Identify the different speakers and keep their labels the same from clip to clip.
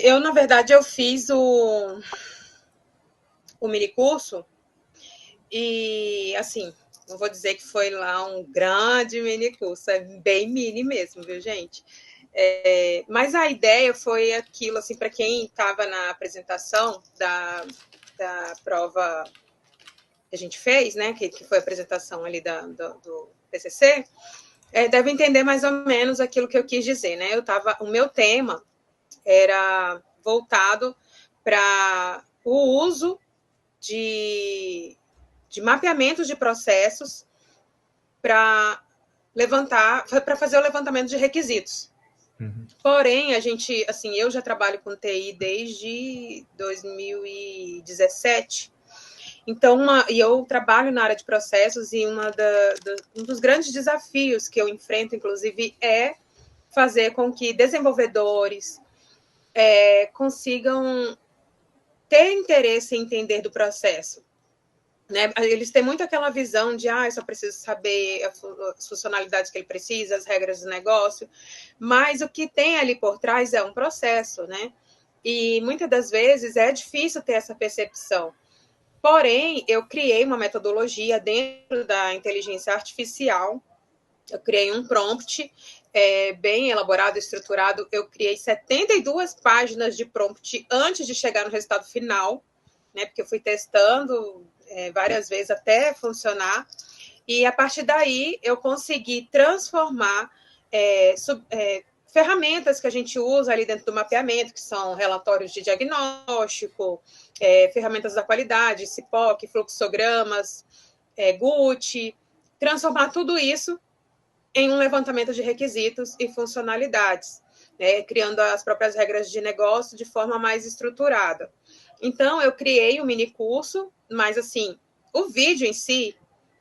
Speaker 1: Eu, na verdade, eu fiz o minicurso e, assim, não vou dizer que foi lá um grande minicurso, é bem mini mesmo, viu, gente? Mas a ideia foi aquilo, assim, para quem estava na apresentação da prova que a gente fez, né, que foi a apresentação ali do TCC, deve entender mais ou menos aquilo que eu quis dizer, né? O meu tema era voltado para o uso de mapeamentos de processos para fazer o levantamento de requisitos.
Speaker 2: Uhum.
Speaker 1: Porém, eu já trabalho com TI desde 2017. Então, eu trabalho na área de processos e um dos grandes desafios que eu enfrento, inclusive, é fazer com que desenvolvedores consigam ter interesse em entender do processo. Né? Eles têm muito aquela visão de eu só preciso saber as funcionalidades que ele precisa, as regras do negócio, mas o que tem ali por trás é um processo, né? E muitas das vezes é difícil ter essa percepção. Porém, eu criei uma metodologia dentro da inteligência artificial. Eu criei um prompt bem elaborado, estruturado. Eu criei 72 páginas de prompt antes de chegar no resultado final, né? Porque eu fui testando várias vezes até funcionar. E a partir daí eu consegui transformar ferramentas que a gente usa ali dentro do mapeamento, que são relatórios de diagnóstico, ferramentas da qualidade, CIPOC, fluxogramas, GUT, transformar tudo isso em um levantamento de requisitos e funcionalidades, né, criando as próprias regras de negócio de forma mais estruturada. Então, eu criei um mini curso, mas, assim, o vídeo em si,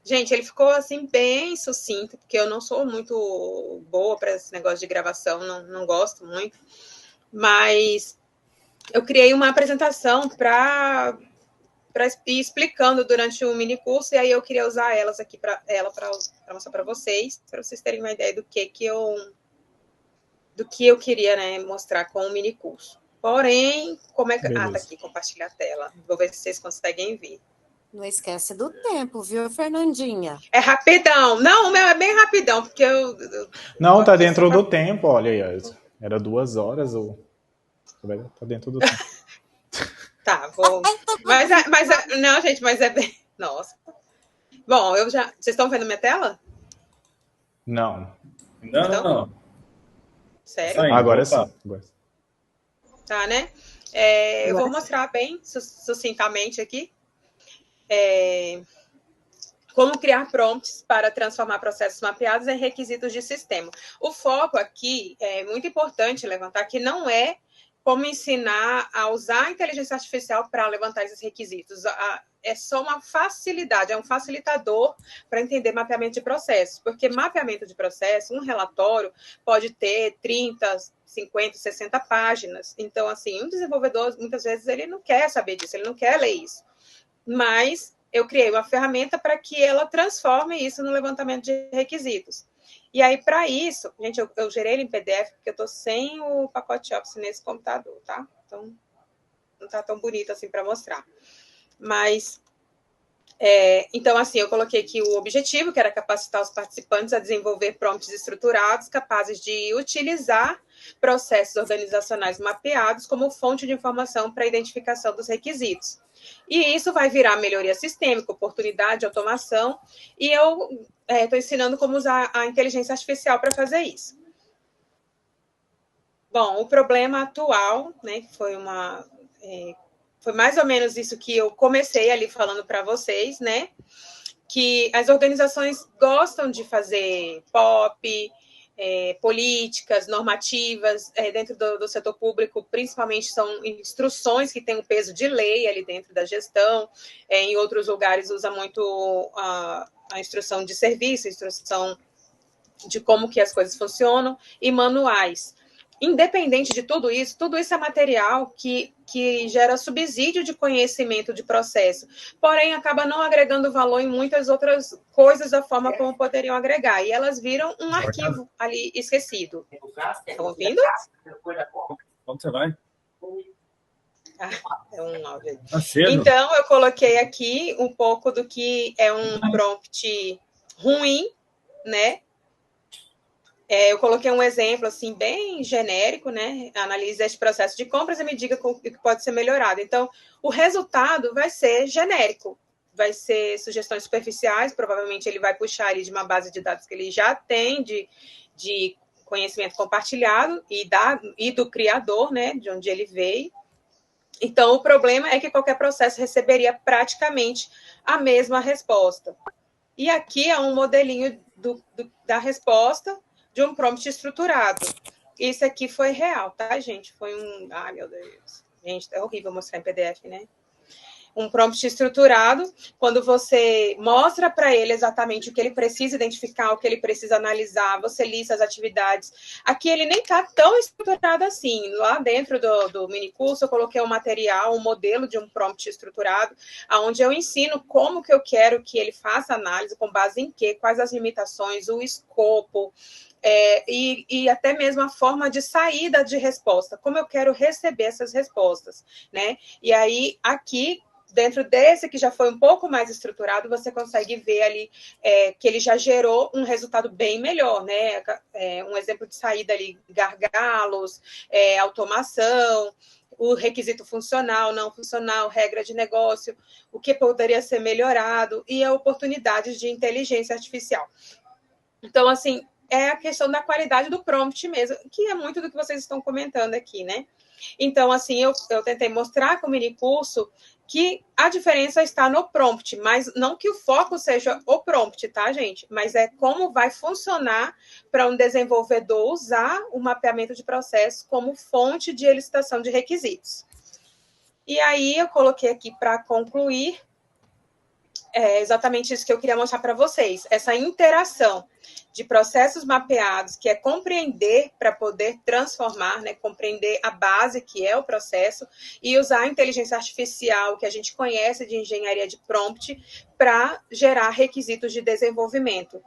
Speaker 1: gente, ele ficou, assim, bem sucinto, porque eu não sou muito boa para esse negócio de gravação, não gosto muito, mas eu criei uma apresentação para ir explicando durante o mini curso, e aí eu queria usar elas aqui para mostrar para vocês terem uma ideia do que eu queria, né, mostrar com o mini curso. Porém, como é que... tá aqui, compartilhar a tela. Vou ver se vocês conseguem ver.
Speaker 3: Não esquece do tempo, viu, Fernandinha?
Speaker 1: É rapidão. Não, o meu é bem rapidão, porque
Speaker 2: Não, tá dentro do tempo, olha aí. Era 2 horas, tá dentro do tempo.
Speaker 1: Tá, vou... Não, gente, mas é bem... Nossa. Bom, Vocês estão vendo minha tela?
Speaker 2: Não.
Speaker 4: Não.
Speaker 1: Sério?
Speaker 2: Agora sim.
Speaker 1: Tá, né? Eu vou mostrar bem sucintamente aqui como criar prompts para transformar processos mapeados em requisitos de sistema. O foco aqui é muito importante levantar que não é como ensinar a usar a inteligência artificial para levantar esses requisitos. É só uma facilidade, é um facilitador para entender mapeamento de processos, porque mapeamento de processo, um relatório pode ter 30, 50, 60 páginas. Então, assim, um desenvolvedor, muitas vezes, ele não quer saber disso, ele não quer ler isso. Mas eu criei uma ferramenta para que ela transforme isso no levantamento de requisitos. E aí, para isso, gente, eu gerei ele em PDF, porque eu estou sem o pacote Office nesse computador, tá? Então, não está tão bonito assim para mostrar. Mas, então, assim, eu coloquei aqui o objetivo, que era capacitar os participantes a desenvolver prompts estruturados capazes de utilizar processos organizacionais mapeados como fonte de informação para a identificação dos requisitos. E isso vai virar melhoria sistêmica, oportunidade, automação, e eu estou ensinando como usar a inteligência artificial para fazer isso. Bom, o problema atual, né, que foi mais ou menos isso que eu comecei ali falando para vocês, né, que as organizações gostam de fazer POP, políticas, normativas, dentro do setor público, principalmente são instruções que têm o peso de lei ali dentro da gestão, em outros lugares usa muito a instrução de serviço, a instrução de como que as coisas funcionam, e manuais. Independente de tudo isso é material que gera subsídio de conhecimento de processo, porém acaba não agregando valor em muitas outras coisas da forma como poderiam agregar, e elas viram um arquivo ali esquecido. Estão ouvindo?
Speaker 4: Onde você vai?
Speaker 1: É um áudio aí.
Speaker 4: Tá cedo.
Speaker 1: Então, eu coloquei aqui um pouco do que é um prompt ruim, né? Eu coloquei um exemplo, assim, bem genérico, né? Analise este processo de compras e me diga o que pode ser melhorado. Então, o resultado vai ser genérico. Vai ser sugestões superficiais, provavelmente ele vai puxar ali de uma base de dados que ele já tem de conhecimento compartilhado e do criador, né? De onde ele veio. Então, o problema é que qualquer processo receberia praticamente a mesma resposta. E aqui é um modelinho da resposta de um prompt estruturado. Isso aqui foi real, tá, gente? Foi um... Ai, meu Deus. Gente, é horrível mostrar em PDF, né? Um prompt estruturado, quando você mostra para ele exatamente o que ele precisa identificar, o que ele precisa analisar, você lista as atividades. Aqui ele nem está tão estruturado assim. Lá dentro do minicurso, eu coloquei um material, um modelo de um prompt estruturado, onde eu ensino como que eu quero que ele faça análise, com base em quê, quais as limitações, o escopo, e até mesmo a forma de saída de resposta, como eu quero receber essas respostas, né? E aí, aqui, dentro desse que já foi um pouco mais estruturado, você consegue ver ali que ele já gerou um resultado bem melhor, né? Um exemplo de saída ali, gargalos, automação, o requisito funcional, não funcional, regra de negócio, o que poderia ser melhorado e a oportunidade de inteligência artificial. Então, assim, é a questão da qualidade do prompt mesmo, que é muito do que vocês estão comentando aqui, né? Então, assim, eu tentei mostrar com o minicurso que a diferença está no prompt, mas não que o foco seja o prompt, tá, gente? Mas é como vai funcionar para um desenvolvedor usar o mapeamento de processos como fonte de elicitação de requisitos. E aí, eu coloquei aqui para concluir exatamente isso que eu queria mostrar para vocês, essa interação de processos mapeados, que é compreender para poder transformar, né, compreender a base que é o processo e usar a inteligência artificial que a gente conhece de engenharia de prompt para gerar requisitos de desenvolvimento.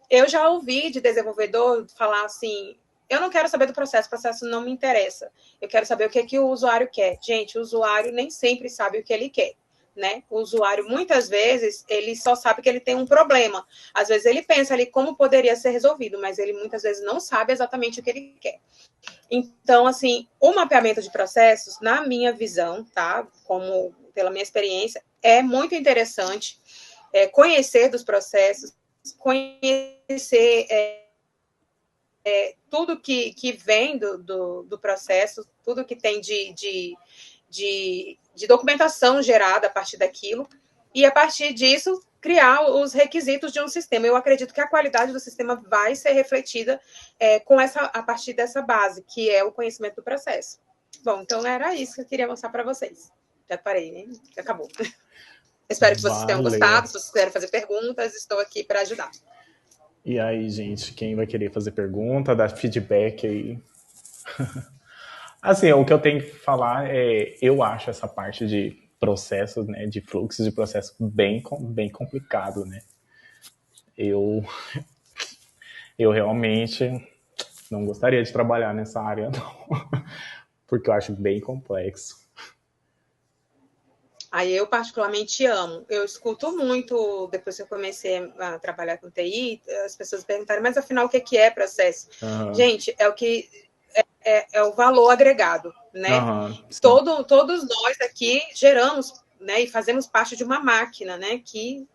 Speaker 1: Eu já ouvi de desenvolvedor falar assim, eu não quero saber do processo, o processo não me interessa, eu quero saber o que o usuário quer. Gente, o usuário nem sempre sabe o que ele quer. Né? O usuário, muitas vezes, ele só sabe que ele tem um problema. Às vezes ele pensa ali como poderia ser resolvido, mas ele muitas vezes não sabe exatamente o que ele quer. Então, assim, o mapeamento de processos, na minha visão, tá? Como pela minha experiência, é muito interessante conhecer dos processos, conhecer tudo que vem do processo, tudo que tem de documentação gerada a partir daquilo, e a partir disso, criar os requisitos de um sistema. Eu acredito que a qualidade do sistema vai ser refletida a partir dessa base, que é o conhecimento do processo. Bom, então era isso que eu queria mostrar para vocês. Já parei, né? Acabou. Espero que vocês tenham gostado. Se vocês quiserem fazer perguntas, estou aqui para ajudar.
Speaker 2: E aí, gente, quem vai querer fazer pergunta, dar feedback aí? Assim, o que eu tenho que falar eu acho essa parte de processos, né, de fluxos de processos bem complicado, né? Eu realmente não gostaria de trabalhar nessa área, não, porque eu acho bem complexo.
Speaker 1: Aí eu particularmente amo. Eu escuto muito, depois que eu comecei a trabalhar com TI, as pessoas perguntarem, mas afinal o que é processo? Uhum. Gente, é o que... É o valor agregado, né? Todos nós aqui geramos, né, e fazemos parte de uma máquina, né, que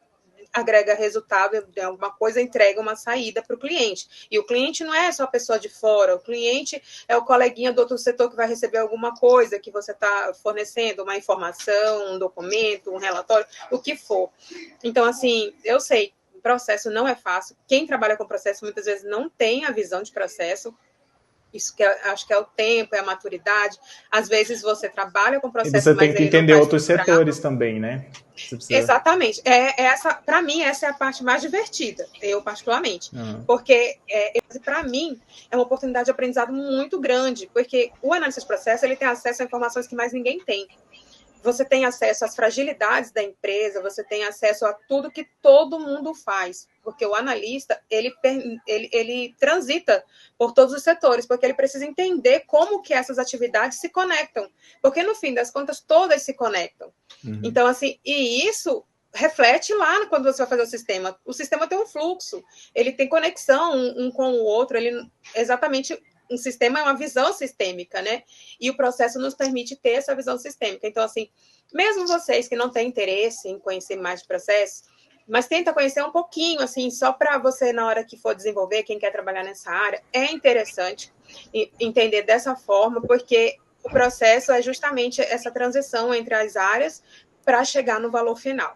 Speaker 1: agrega resultado de alguma coisa, entrega uma saída para o cliente. E o cliente não é só a pessoa de fora, o cliente é o coleguinha do outro setor que vai receber alguma coisa que você está fornecendo, uma informação, um documento, um relatório, o que for. Então, assim, eu sei, o processo não é fácil. Quem trabalha com processo muitas vezes não tem a visão de processo. Isso que acho que é o tempo, é a maturidade. Às vezes você trabalha com processo,
Speaker 2: mas você tem que entender outros setores também, né?
Speaker 1: Exatamente. Para mim, essa é a parte mais divertida, eu particularmente. Porque, para mim, é uma oportunidade de aprendizado muito grande, porque o analista de processo ele tem acesso a informações que mais ninguém tem. você tem acesso às fragilidades da empresa, você tem acesso a tudo que todo mundo faz, porque o analista, ele transita por todos os setores, porque ele precisa entender como que essas atividades se conectam, porque no fim das contas, todas se conectam. Então, assim, e isso reflete lá quando você vai fazer o sistema tem um fluxo, ele tem conexão um com o outro, ele exatamente... Um sistema é uma visão sistêmica, né? E o processo nos permite ter essa visão sistêmica. Então, assim, mesmo vocês que não têm interesse em conhecer mais de processo, mas tenta conhecer um pouquinho, assim, só para você, na hora que for desenvolver, quem quer trabalhar nessa área, é interessante entender dessa forma, porque o processo é justamente essa transição entre as áreas para chegar no valor final.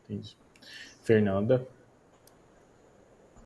Speaker 2: Entendi. Fernanda?